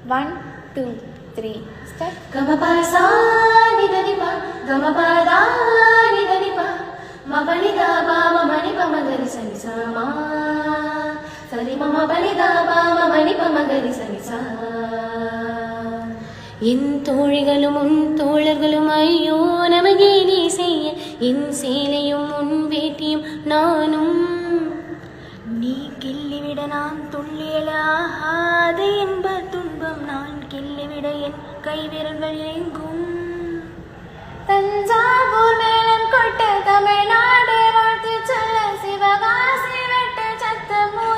1 2 3 start. Gamapa sa ni da ni pa, gamapa da ni da ni pa, ma pa ni da pa ma ma ni pa ma ga ni sa ni sa ma, sa ni ma ma pa ni da pa ma ma ni pa ma ga ni sa ni sa. என் தோழிகளும் உன் தோழர்களும் ஐயோ நமகே நீ செய்ய என் சேலையும் உன் வேட்டியும் நானும் நீ கிள்ளிவிட நான் துள்ளியலாகாத என்ப துன்பம் நான் கிள்ளிவிட என் கைவிரல்கள் எங்கும் தஞ்சாவூர் மேளம் கொட்ட தமிழ்நாடு வாழ்த்து சொல்ல சிவகாசி வெட்ட சத்தமூர்